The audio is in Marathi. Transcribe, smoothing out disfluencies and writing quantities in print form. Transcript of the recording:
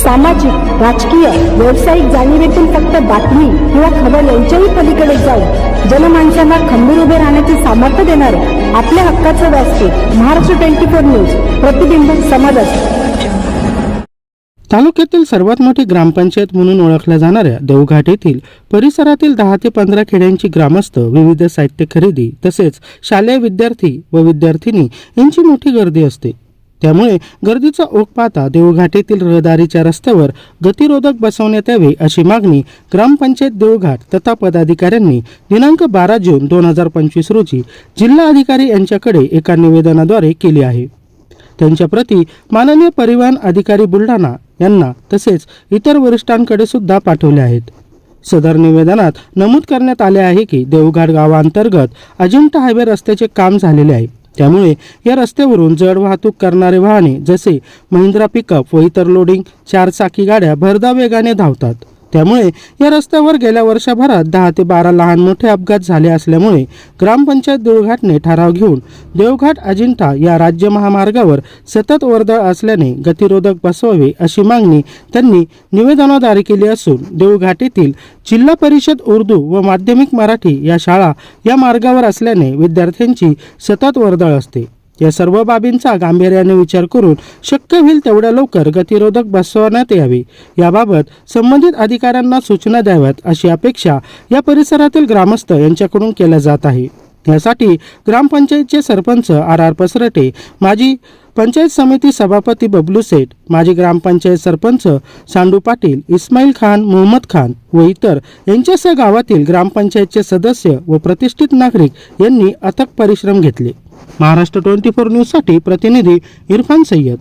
सामाजिक, राजकीय, व्यावसायिक जाणीवेतून फक्त बातमी किंवा खबर यांच्याही पलीकडे जाऊन जनमानसांना खंबीर उभे राहण्याचे सामर्थ्य देणारे आपल्या हक्काचं व्यासपीठ महाराष्ट्र 24 न्यूज, प्रतिबिंब समाजाचे. तालुक्यातील सर्वात मोठी ग्रामपंचायत म्हणून ओळखल्या जाणाऱ्या देवघाट येथील परिसरातील 10 ते 15 खेड्यांची ग्रामस्थ विविध साहित्य खरेदी तसेच शालेय विद्यार्थी व विद्यार्थिनी यांची मोठी गर्दी असते. त्यामुळे गर्दीचा ओघ पाहता देवघाट येथील रहदारीच्या रस्त्यावर गतिरोधक बसवण्यात यावे अशी मागणी ग्रामपंचायत देवघाट तथा पदाधिकाऱ्यांनी दिनांक 12 जून 2025 रोजी जिल्हा अधिकारी यांच्याकडे एका निवेदनाद्वारे केली आहे. त्यांच्या प्रती माननीय परिवहन अधिकारी बुलढाणा यांना तसेच इतर वरिष्ठांकडे सुद्धा पाठवले आहेत. सदर निवेदनात नमूद करण्यात आले आहे की देवघाट गावांतर्गत अजिंठा हायवे रस्त्याचे काम झालेले आहे. त्यामुळे या रस्त्यावरून जड वाहतूक करणारे वाहने जसे महिंद्रा पिकअप व इतर लोडिंग 4 चाकी गाड्या भरधाव वेगाने धावतात. त्यामुळे या रस्त्यावर गेल्या वर्षभरात 10 ते 12 लहान मोठे अपघात झाले असल्यामुळे ग्रामपंचायत देवघाटने ठराव घेऊन देवघाट अजिंठा या राज्य महामार्गावर सतत वर्दळ असल्याने गतिरोधक बसवावे अशी मागणी त्यांनी निवेदनाद्वारे केली असून देवघाट येथील जिल्हा परिषद उर्दू व माध्यमिक मराठी या शाळा या मार्गावर असल्याने विद्यार्थ्यांची सतत वर्दळ असते. या सर्व बाबींचा गांभीर्याने विचार करून शक्य होईल तेवढ्या लवकर गतिरोधक बसवण्यात यावे याबाबत संबंधित अधिकाऱ्यांना सूचना द्याव्यात अशी अपेक्षा या परिसरातील ग्रामस्थ यांच्याकडून केल्या जात आहे. यासाठी ग्रामपंचायतचे सरपंच RR पसरटे, माजी पंचायत समिती सभापती बबलू सेठ, माजी ग्रामपंचायत सरपंच सांडू पाटील, इस्माईल खान, मोहम्मद खान व इतर यांच्यासह गावातील ग्रामपंचायतचे सदस्य व प्रतिष्ठित नागरिक यांनी अथक परिश्रम घेतले. महाराष्ट्र 24 न्यूज साठी प्रतिनिधी इरफान सय्यद.